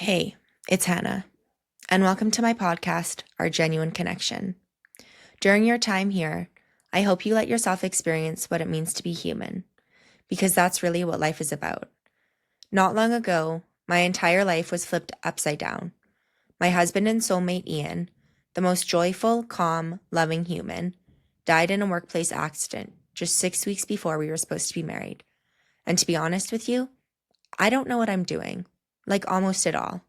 Hey, it's Hannah, and welcome to my podcast, Our Genuine Connection. During your time here, I hope you let yourself experience what it means to be human, because that's really what life is about. Not long ago, my entire life was flipped upside down. My husband and soulmate Ian, the most joyful, calm, loving human, died in a workplace accident just 6 weeks before we were supposed to be married. And to be honest with you, I don't know what I'm doing, like almost at all.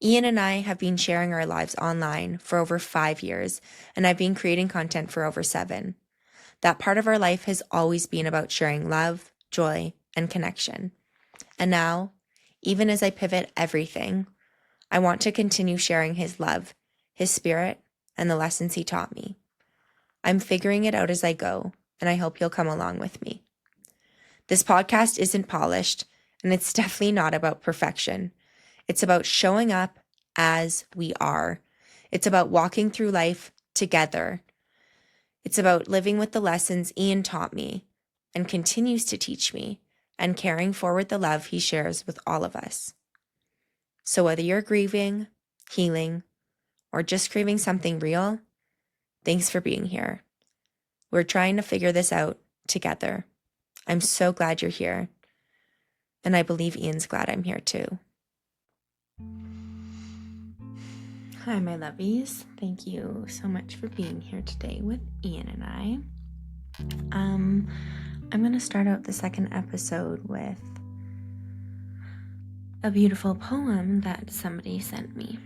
Ian and I have been sharing our lives online for over 5 years, and I've been creating content for over 7. That part of our life has always been about sharing love, joy, and connection. And now, even as I pivot everything, I want to continue sharing his love, his spirit, and the lessons he taught me. I'm figuring it out as I go, and I hope you'll come along with me. This podcast isn't polished, and it's definitely not about perfection. It's about showing up as we are. It's about walking through life together. It's about living with the lessons Ian taught me and continues to teach me and carrying forward the love he shares with all of us. So whether you're grieving, healing, or just craving something real, thanks for being here. We're trying to figure this out together. I'm so glad you're here. And I believe Ian's glad I'm here too. Hi, my lovies. Thank you so much for being here today with Ian and I. I'm going to start out the second episode with a beautiful poem that somebody sent me.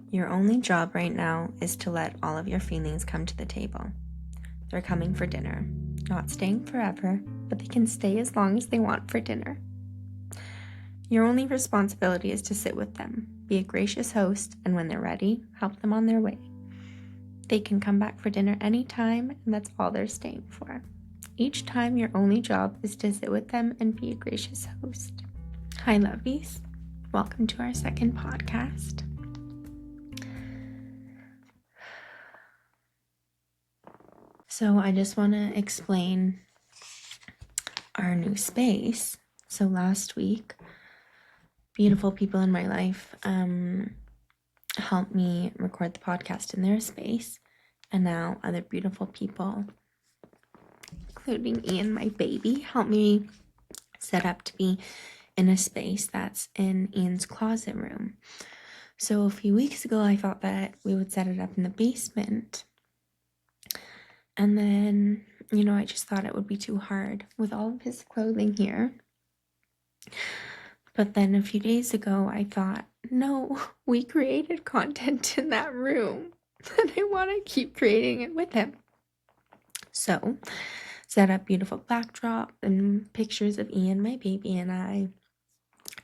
Your only job right now is to let all of your feelings come to the table. They're coming for dinner, not staying forever, but they can stay as long as they want for dinner. Your only responsibility is to sit with them, be a gracious host, and when they're ready, help them on their way. They can come back for dinner anytime, and that's all they're staying for. Each time, your only job is to sit with them and be a gracious host. Hi, lovies. Welcome to our second podcast. So I just want to explain our new space. So last week, beautiful people in my life helped me record the podcast in their space, and now other beautiful people, including Ian, my baby, helped me set up to be in a space that's in Ian's closet room. So a few weeks ago, I thought that we would set it up in the basement, and then, I just thought it would be too hard with all of his clothing here. But then a few days ago, I thought, no, we created content in that room, and I want to keep creating it with him. So, set up beautiful backdrop and pictures of Ian, my baby, and I.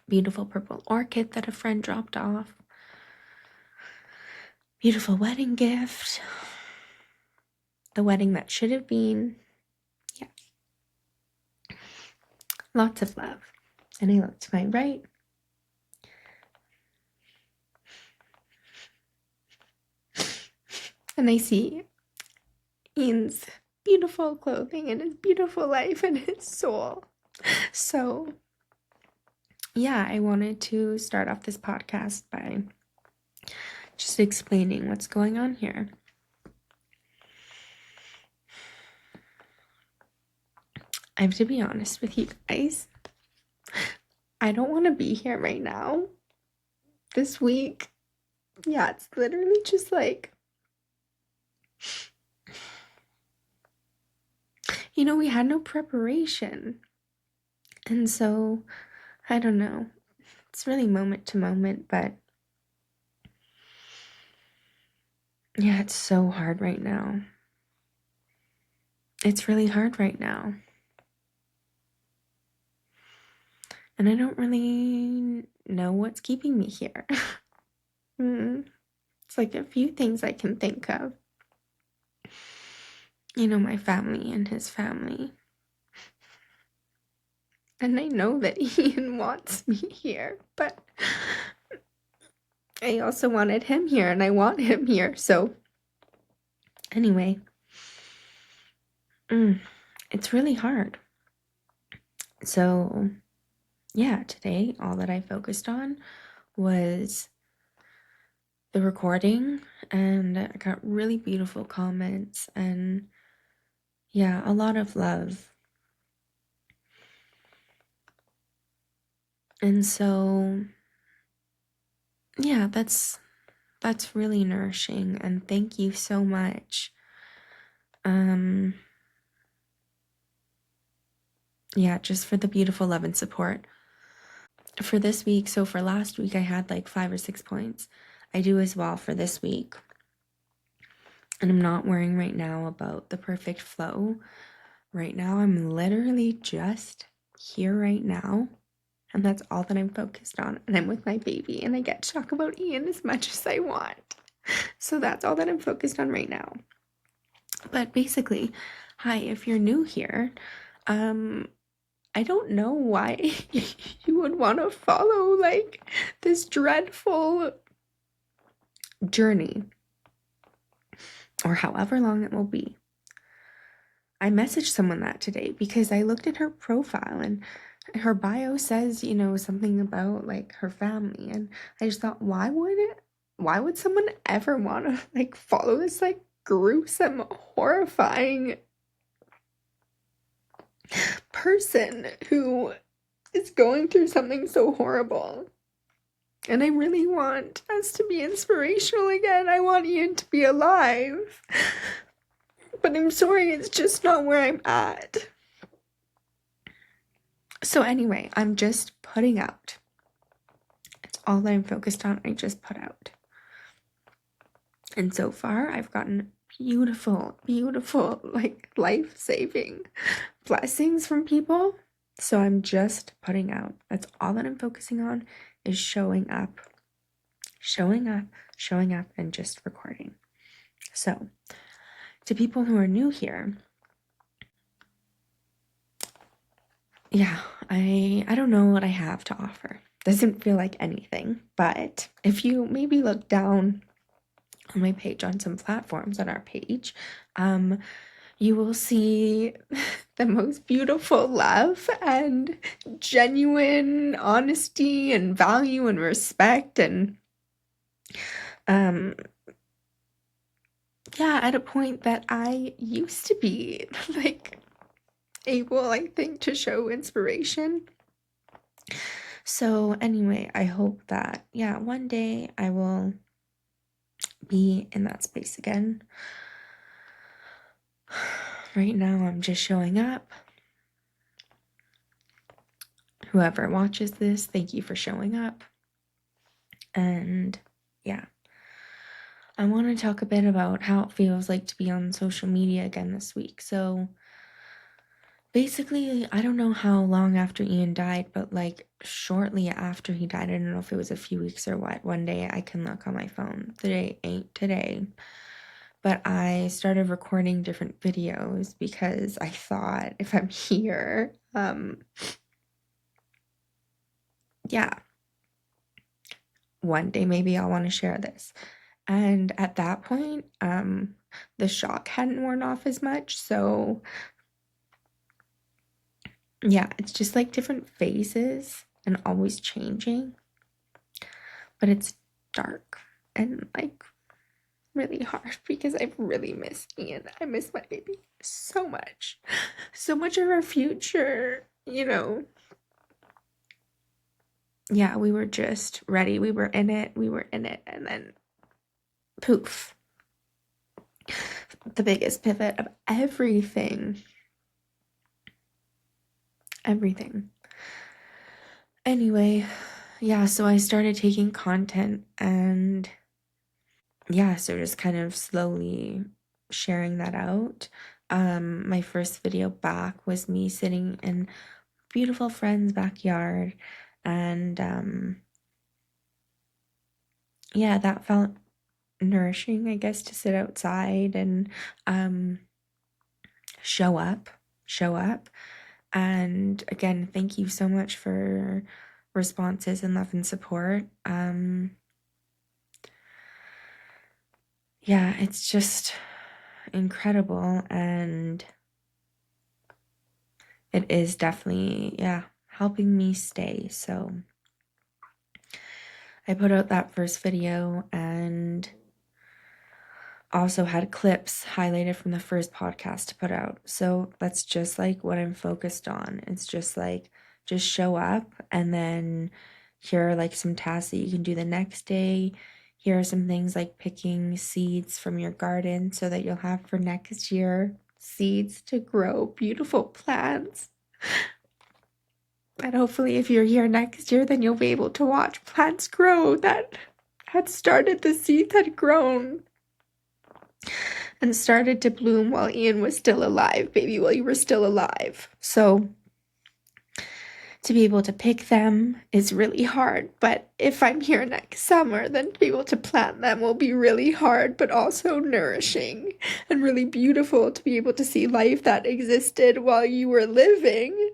Beautiful purple orchid that a friend dropped off. Beautiful wedding gift. The wedding that should have been. Yeah. Lots of love. And I look to my right. And I see Ian's beautiful clothing and his beautiful life and his soul. So, yeah, I wanted to start off this podcast by just explaining what's going on here. I have to be honest with you guys. I don't want to be here right now. This week. Yeah, it's literally just like, we had no preparation. And so, I don't know. It's really moment to moment, but yeah, it's so hard right now. It's really hard right now. And I don't really know what's keeping me here. It's like a few things I can think of. My family and his family. And I know that Ian wants me here, but I also wanted him here and I want him here. So anyway, it's really hard. So yeah, today all that I focused on was the recording, and I got really beautiful comments and yeah, a lot of love. And so yeah, that's really nourishing, and thank you so much. Yeah, just for the beautiful love and support. For this week, so for last week I had like 5 or 6 points. I do as well for this week. And I'm not worrying right now about the perfect flow. Right now I'm literally just here right now. And that's all that I'm focused on. And I'm with my baby, and I get to talk about Ian as much as I want. So that's all that I'm focused on right now. But basically, hi, if you're new here, I don't know why you would want to follow like this dreadful journey, or however long it will be. I messaged someone that today because I looked at her profile and her bio says, you know, something about like her family, and I just thought, why would someone ever want to like follow this like gruesome, horrifying person who is going through something so horrible? And I really want us to be inspirational again. I want Ian to be alive. But I'm sorry, it's just not where I'm at. So anyway, I'm just putting out. It's all that I'm focused on. I just put out. And so far, I've gotten beautiful, like life-saving blessings from people. So I'm just putting out. That's all that I'm focusing on, is showing up, and just recording. So to people who are new here, yeah, I don't know what I have to offer. Doesn't feel like anything, but if you maybe look down on my page on some platforms on our page, you will see the most beautiful love and genuine honesty and value and respect, and yeah, at a point that I used to be like able, I think, to show inspiration. So anyway, I hope that, yeah, one day I will be in that space again. Right now, I'm just showing up. Whoever watches this, thank you for showing up. And yeah, I want to talk a bit about how it feels like to be on social media again this week. So basically, I don't know how long after Ian died, but like shortly after he died, I don't know if it was a few weeks or what, one day I can look on my phone. The day ain't today. But I started recording different videos because I thought, if I'm here, yeah, one day maybe I'll want to share this. And at that point, the shock hadn't worn off as much. So yeah, it's just like different phases and always changing. But it's dark and like really hard because I've really missed Ian. I miss my baby so much. So much of our future, you know. Yeah, we were just ready. We were in it. And then poof. The biggest pivot of everything. Anyway, yeah, so I started taking content, and yeah, so just kind of slowly sharing that out. My first video back was me sitting in beautiful friend's backyard, and yeah, that felt nourishing, I guess, to sit outside and show up. And again, thank you so much for responses and love and support. Yeah, it's just incredible, and it is definitely, yeah, helping me stay. So I put out that first video and also had clips highlighted from the first podcast to put out. So that's just like what I'm focused on. It's just like, just show up, and then here are like some tasks that you can do the next day. Here are some things like picking seeds from your garden so that you'll have for next year seeds to grow beautiful plants. And hopefully if you're here next year, then you'll be able to watch plants grow that had started, the seeds had grown and started to bloom while Ian was still alive, baby, while you were still alive. So to be able to pick them is really hard, but if I'm here next summer, then to be able to plant them will be really hard, but also nourishing and really beautiful to be able to see life that existed while you were living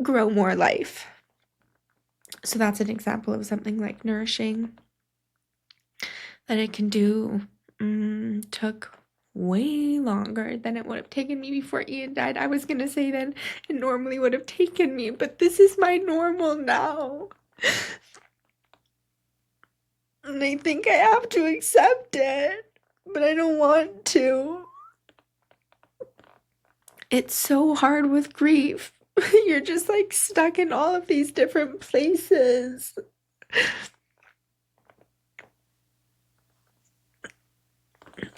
grow more life. So that's an example of something like nourishing that it can do. Took way longer than it would have taken me before Ian died. I was gonna say then it normally would have taken me, but this is my normal now. And I think I have to accept it, but I don't want to. It's so hard with grief. You're just like stuck in all of these different places.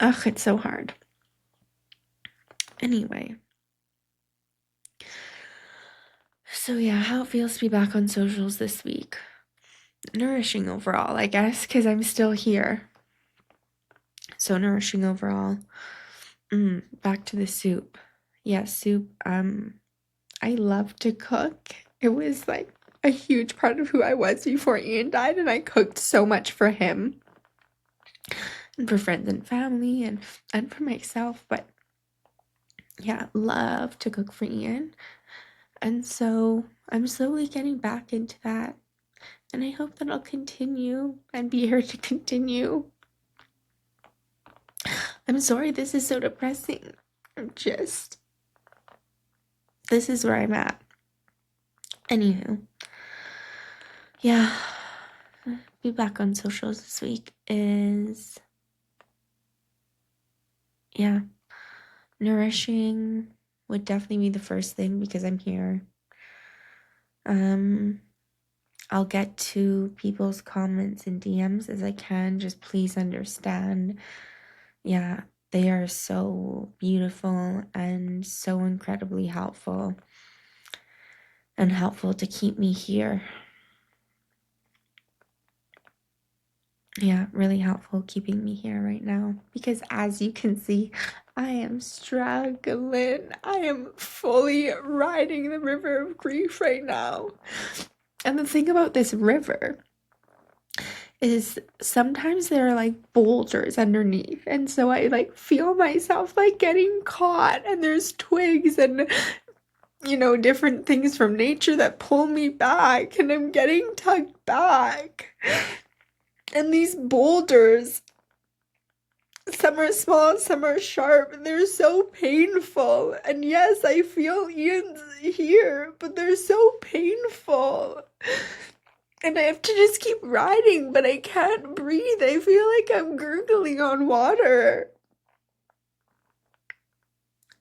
Ugh, it's so hard. Anyway. So yeah, how it feels to be back on socials this week. Nourishing overall, I guess, because I'm still here. So nourishing overall. Back to the soup. Yeah, soup. I love to cook. It was like a huge part of who I was before Ian died, and I cooked so much for him and for friends and family and for myself. But yeah, love to cook for Ian. And so I'm slowly getting back into that. And I hope that I'll continue and be here to continue. I'm sorry this is so depressing. This is where I'm at. Anywho. Yeah. Be back on socials this week is, yeah, nourishing would definitely be the first thing because I'm here. I'll get to people's comments and DMs as I can. Just please understand. Yeah, they are so beautiful and so incredibly helpful. And helpful to keep me here. Yeah, really helpful keeping me here right now. Because as you can see, I am struggling. I am fully riding the river of grief right now. And the thing about this river is sometimes there are like boulders underneath, and so I like feel myself like getting caught, and there's twigs and different things from nature that pull me back, and I'm getting tugged back. And these boulders, some are small, some are sharp, and they're so painful. And yes, I feel Ian's here, but they're so painful. And I have to just keep riding, but I can't breathe. I feel like I'm gurgling on water.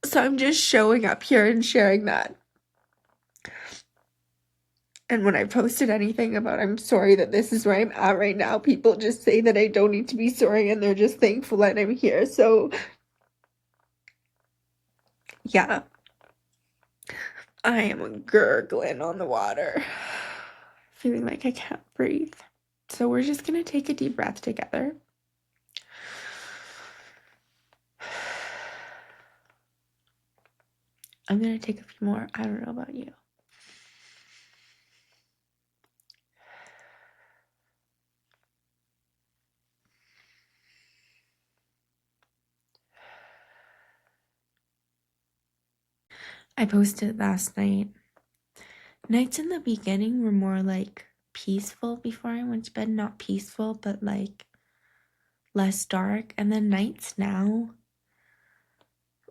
So I'm just showing up here and sharing that. And when I posted anything about I'm sorry that this is where I'm at right now, people just say that I don't need to be sorry and they're just thankful that I'm here. So yeah, I am gurgling on the water, feeling like I can't breathe. So we're just gonna take a deep breath together. I'm gonna take a few more. I don't know about you. I posted last night. Nights in the beginning were more like peaceful before I went to bed. Not peaceful, but like less dark. And then nights now,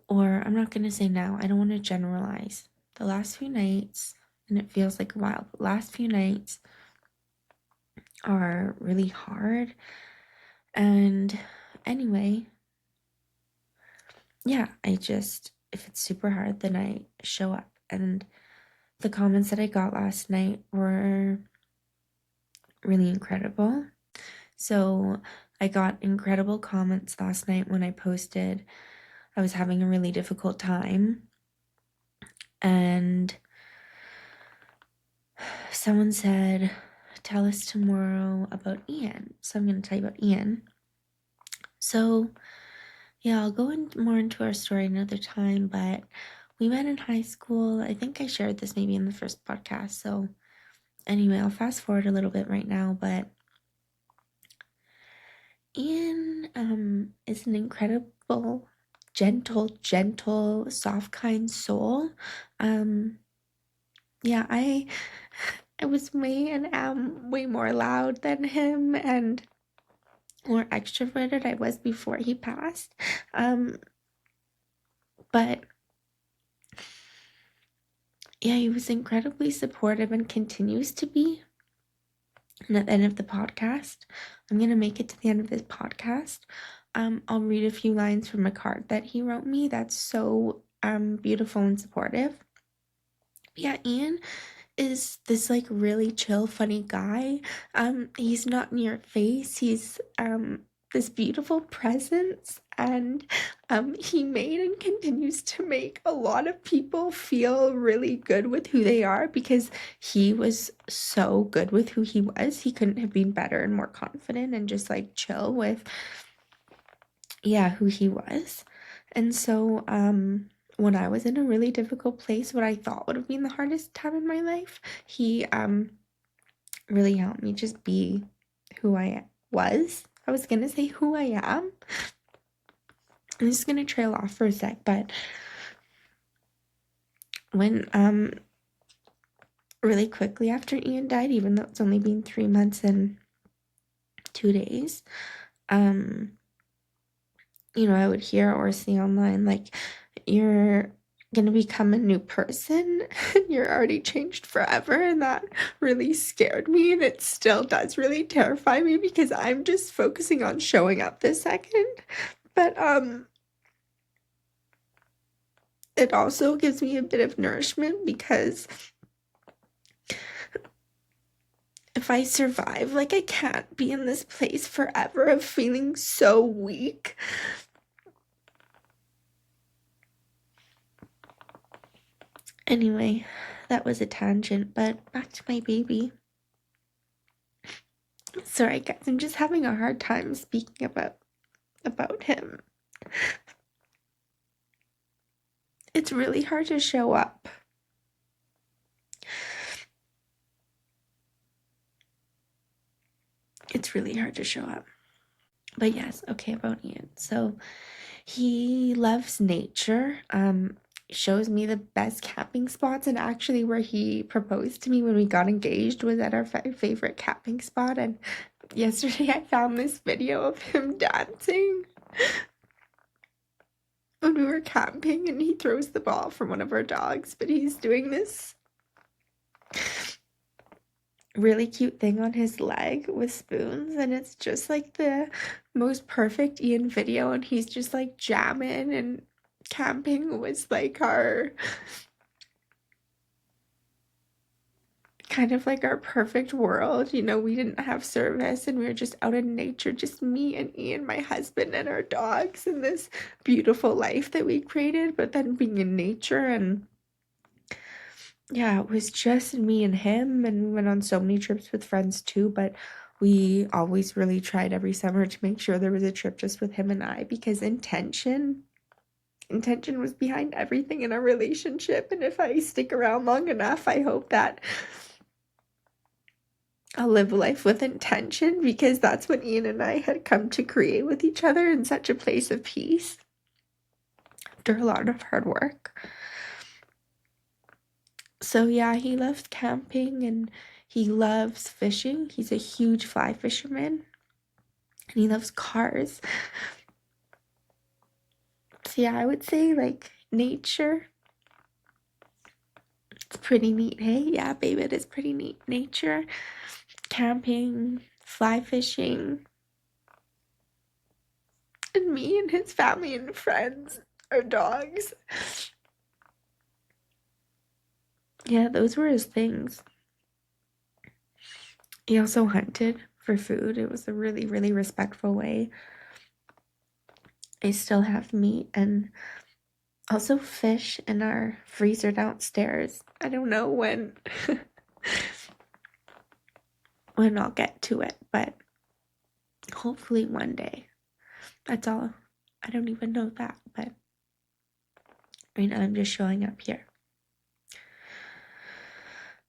or I'm not going to say now, I don't want to generalize. The last few nights, and it feels like a while, but last few nights are really hard. And anyway, yeah, if it's super hard, then I show up. And the comments that I got last night were really incredible. So I got incredible comments last night when I posted I was having a really difficult time. And someone said, tell us tomorrow about Ian. So I'm going to tell you about Ian. So yeah, I'll go more into our story another time, but we met in high school. I think I shared this maybe in the first podcast. So anyway, I'll fast forward a little bit right now, but Ian is an incredible, gentle, soft, kind soul. Yeah, I was way and am way more loud than him and more extroverted I was before he passed. But yeah, he was incredibly supportive and continues to be. And at the end of the podcast, I'm going to make it to the end of this podcast. I'll read a few lines from a card that he wrote me that's so beautiful and supportive. Yeah, Ian is this like really chill, funny guy. He's not in your face. He's this beautiful presence, and he made and continues to make a lot of people feel really good with who they are because he was so good with who he was. He couldn't have been better and more confident and just like chill with who he was. And so when I was in a really difficult place, what I thought would have been the hardest time in my life, he really helped me just be who I was. I was gonna say who I am. I'm just gonna trail off for a sec, but when really quickly after Ian died, even though it's only been 3 months and 2 days, I would hear or see online like, you're gonna become a new person. You're already changed forever, and that really scared me, and it still does really terrify me because I'm just focusing on showing up this second. But it also gives me a bit of nourishment because if I survive, like, I can't be in this place forever of feeling so weak. Anyway, that was a tangent, but back to my baby. Sorry guys, I'm just having a hard time speaking about him. It's really hard to show up. It's really hard to show up. But yes, okay, about Ian. So he loves nature. Shows me the best camping spots, and actually where he proposed to me when we got engaged was at our favorite camping spot. And yesterday I found this video of him dancing when we were camping, and he throws the ball from one of our dogs, but he's doing this really cute thing on his leg with spoons, and it's just like the most perfect Ian video, and he's just like jamming, and camping was like our kind of like our perfect world. We didn't have service, and we were just out in nature, just me and Ian, my husband, and our dogs, and this beautiful life that we created, but then being in nature. And yeah, it was just me and him, and we went on so many trips with friends too, but we always really tried every summer to make sure there was a trip just with him and I, because intention was behind everything in our relationship. And if I stick around long enough, I hope that I'll live life with intention, because that's what Ian and I had come to create with each other, in such a place of peace after a lot of hard work. So yeah, he loves camping and he loves fishing. He's a huge fly fisherman, and he loves cars. So yeah, I would say like nature. It's pretty neat, hey? Yeah, babe, it is pretty neat. Nature, camping, fly fishing, and me and his family and friends, our dogs. Yeah, those were his things. He also hunted for food. It was a really, really respectful way. I still have meat and also fish in our freezer downstairs. I don't know when when I'll get to it, but hopefully one day. That's all. I don't even know that, but right now I'm just showing up here.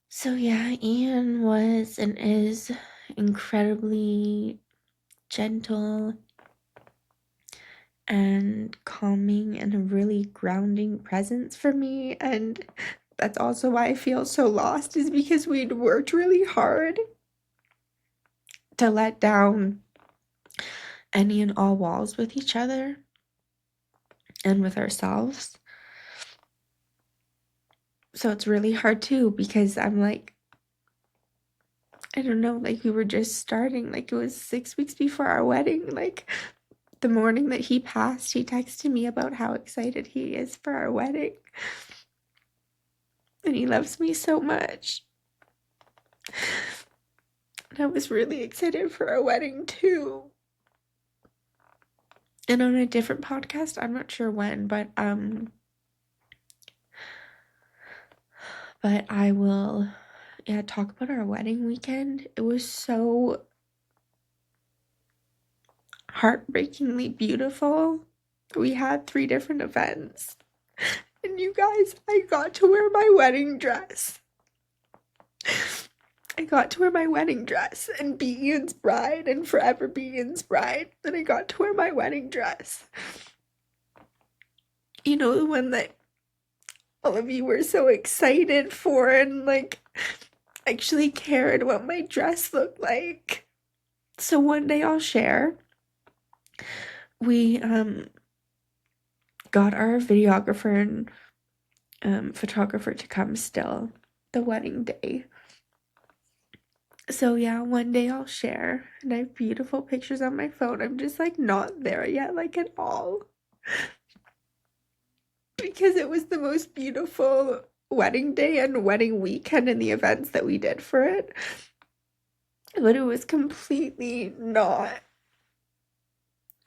So yeah, Ian was and is incredibly gentle and calming and a really grounding presence for me, and that's also why I feel so lost, is because we'd worked really hard to let down any and all walls with each other and with ourselves. So it's really hard too, because I'm like, I don't know, like we were just starting, like it was 6 weeks before our wedding. Like the morning that he passed, he texted me about how excited he is for our wedding. And he loves me so much. And I was really excited for our wedding too. And on a different podcast, I'm not sure when, but I will talk about our wedding weekend. It was so heartbreakingly beautiful. We had 3 different events. And you guys, I got to wear my wedding dress. I got to wear my wedding dress and be Ian's bride and forever be Ian's bride. And I got to wear my wedding dress. You know, the one that all of you were so excited for and like actually cared what my dress looked like. So one day I'll share. We got our videographer and photographer to come still the wedding day. So yeah, one day I'll share, and I have beautiful pictures on my phone. I'm just like not there yet, like at all, because it was the most beautiful wedding day and wedding weekend and the events that we did for it, but it was completely not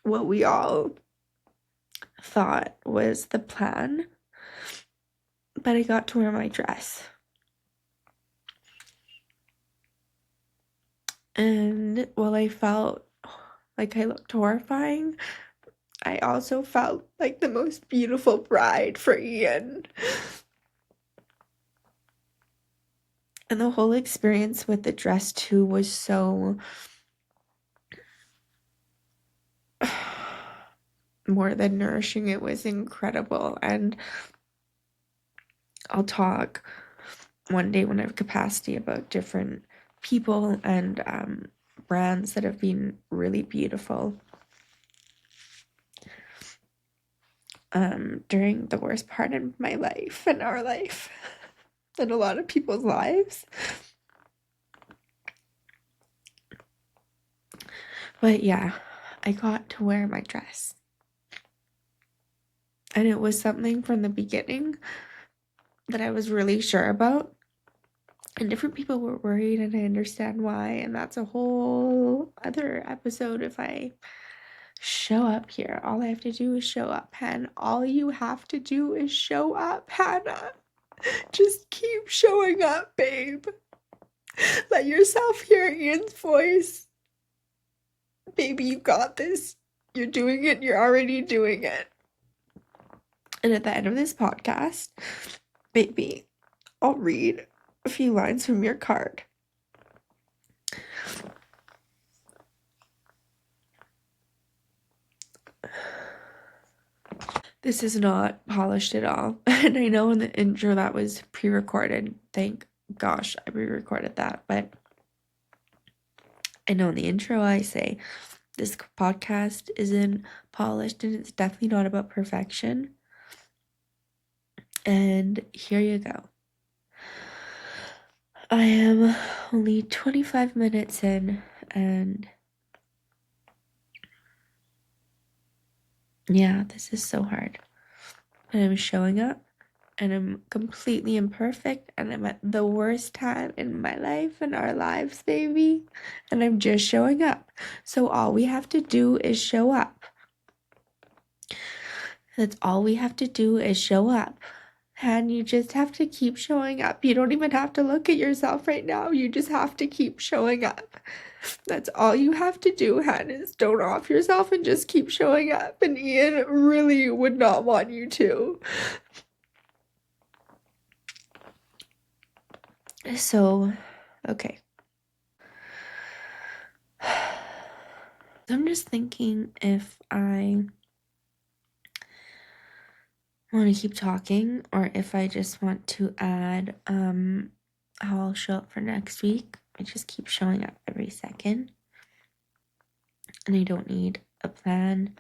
what we all thought was the plan. But I got to wear my dress. And while I felt like I looked horrifying, I also felt like the most beautiful bride for Ian. And the whole experience with the dress too was so more than nourishing. It was incredible. And I'll talk one day when I have capacity about different people and brands that have been really beautiful during the worst part of my life and our life and a lot of people's lives. But yeah, I got to wear my dress. And it was something from the beginning that I was really sure about. And different people were worried, and I understand why. And that's a whole other episode if I show up here. All I have to do is show up, Hannah. All you have to do is show up, Hannah. Just keep showing up, babe. Let yourself hear Ian's voice. Baby, you got this. You're doing it. You're already doing it. And at the end of this podcast, baby, I'll read a few lines from your card. This is not polished at all. And I know in the intro that was pre-recorded. Thank gosh I pre-recorded that. But I know in the intro I say this podcast isn't polished and it's definitely not about perfection. And here you go. I am only 25 minutes in, And yeah, this is so hard. And I'm showing up and I'm completely imperfect and I'm at the worst time in my life and our lives, baby. And I'm just showing up. So all we have to do is show up. That's all we have to do is show up. And you just have to keep showing up. You don't even have to look at yourself right now. You just have to keep showing up. That's all you have to do, Han, is don't off yourself and just keep showing up. And Ian really would not want you to. So, okay. I'm just thinking if I want to keep talking or if I just want to add how I'll show up for next week. I just keep showing up every second. And I don't need a plan.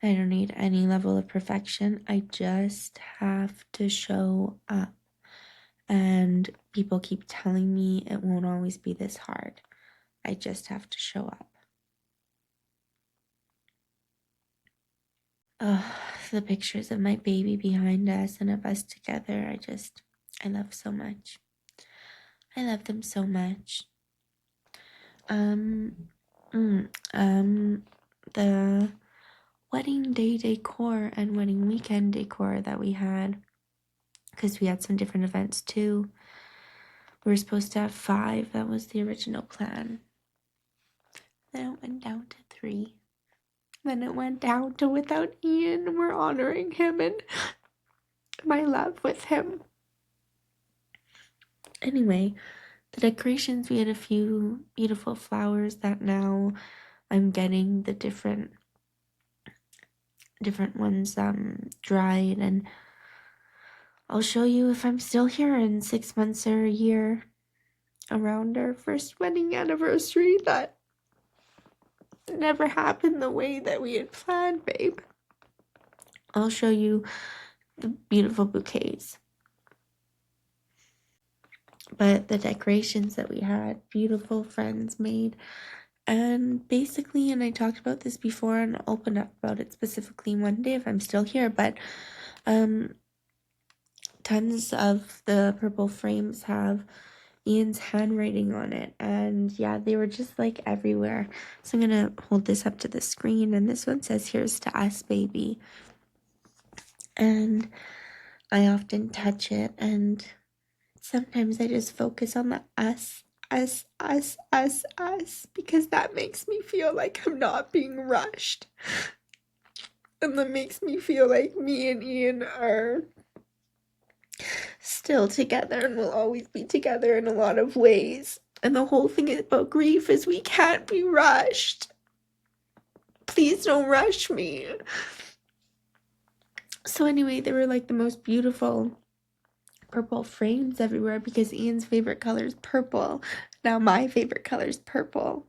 I don't need any level of perfection. I just have to show up. And people keep telling me it won't always be this hard. I just have to show up. Oh, the pictures of my baby behind us and of us together, I love so much. I love them so much. The wedding day decor and wedding weekend decor that we had, because we had some different events too. We were supposed to have 5. That was the original plan. Then it went down to 3. Then it went down to without Ian. We're honoring him and my love with him. Anyway, the decorations, we had a few beautiful flowers that now I'm getting the different ones dried, and I'll show you if I'm still here in 6 months or a year around our first wedding anniversary. That never happened the way that we had planned, babe. I'll show you the beautiful bouquets. But the decorations that we had, beautiful friends made. And basically, and I talked about this before and I'll open up about it specifically one day if I'm still here, but tons of the purple frames have Ian's handwriting on it, and yeah, they were just like everywhere. So I'm gonna hold this up to the screen, and this one says, "Here's to us, baby." And I often touch it, and sometimes I just focus on the us, because that makes me feel like I'm not being rushed. And that makes me feel like me and Ian are still together and will always be together in a lot of ways. And the whole thing about grief is we can't be rushed. Please don't rush me. So anyway, there were like the most beautiful purple frames everywhere because Ian's favorite color is purple. Now my favorite color is purple.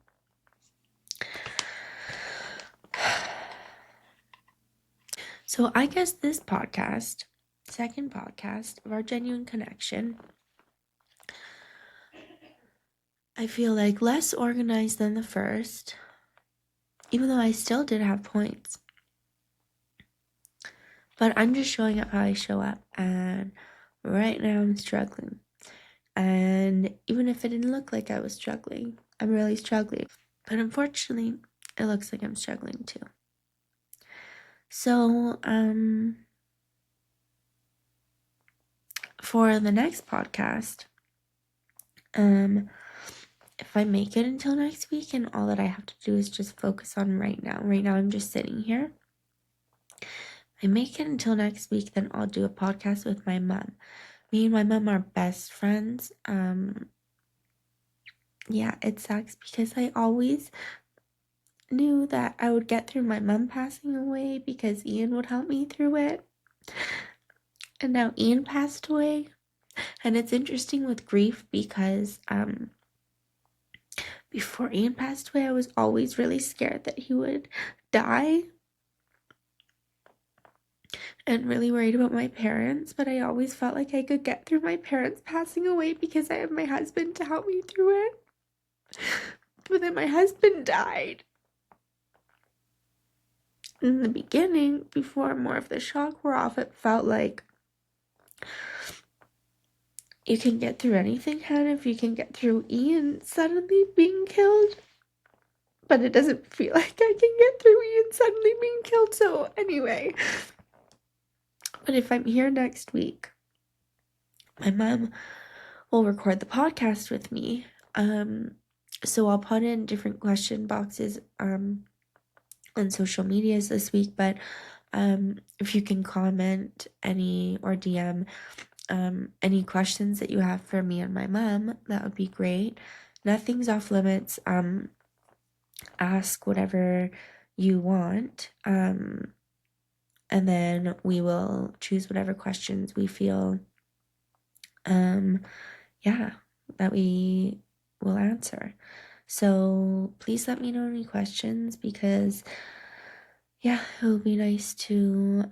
So I guess this podcast, second podcast of our genuine connection, I feel like less organized than the first, even though I still did have points. But I'm just showing up how I show up, and right now I'm struggling. And even if it didn't look like I was struggling, I'm really struggling. But unfortunately, it looks like I'm struggling too. So, for the next podcast, if I make it until next week and all that I have to do is just focus on right now. Right now I'm just sitting here. If I make it until next week, then I'll do a podcast with my mom. Me and my mom are best friends. Yeah, it sucks because I always knew that I would get through my mom passing away because Ian would help me through it. And now Ian passed away. And it's interesting with grief because before Ian passed away, I was always really scared that he would die and really worried about my parents, but I always felt like I could get through my parents passing away because I have my husband to help me through it. But that my husband died. In the beginning, before more of the shock wore off, it felt like you can get through anything, Hannah, if you can get through Ian suddenly being killed. But it doesn't feel like I can get through Ian suddenly being killed, so anyway. But if I'm here next week, my mom will record the podcast with me. So I'll put in different question boxes on social medias this week, but if you can comment any or DM any questions that you have for me and my mom, that would be great. Nothing's off limits. Ask whatever you want, and then we will choose whatever questions we feel that we will answer. So please let me know any questions, because it would be nice to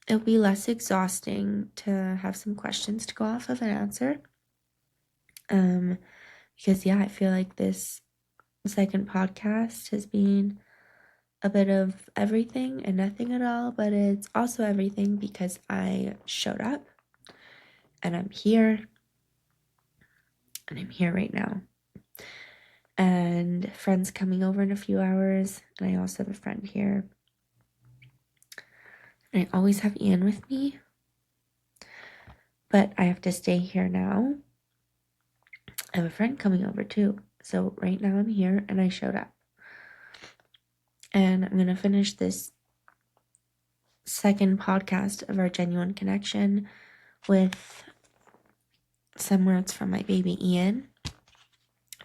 it'll be less exhausting to have some questions to go off of and answer. Because I feel like this second podcast has been a bit of everything and nothing at all, but it's also everything because I showed up and I'm here right now. And friends coming over in a few hours, and I also have a friend here. And I always have Ian with me, but I have to stay here now. I have a friend coming over too. So right now I'm here and I showed up. And I'm going to finish this second podcast of our genuine connection with some words from my baby Ian,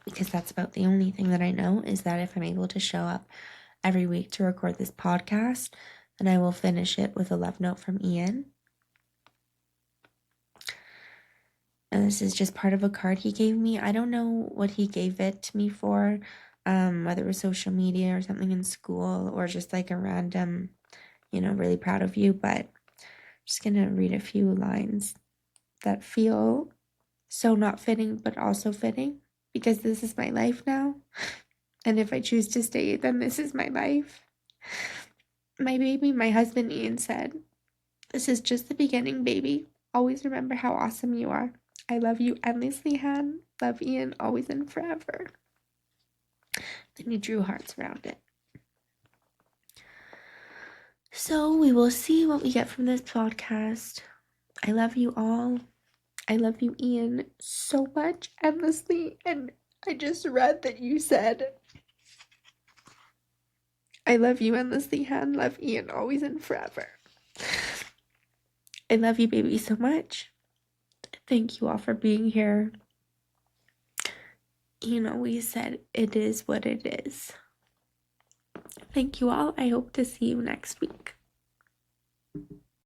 because that's about the only thing that I know, is that if I'm able to show up every week to record this podcast, then I will finish it with a love note from Ian. And this is just part of a card he gave me. I don't know what he gave it to me for, whether it was social media or something in school, or just like a random, really proud of you. But I'm just going to read a few lines that feel so not fitting, but also fitting, because this is my life now. And if I choose to stay, then this is my life. My baby, my husband Ian said, "This is just the beginning, baby. Always remember how awesome you are. I love you endlessly, Han. Love, Ian, always and forever." Then he drew hearts around it. So we will see what we get from this podcast. I love you all. I love you, Ian, so much, endlessly. And I just read that you said, "I love you endlessly, Han. Love, Ian, always and forever." I love you, baby, so much. Thank you all for being here. Ian always said, "It is what it is." Thank you all. I hope to see you next week.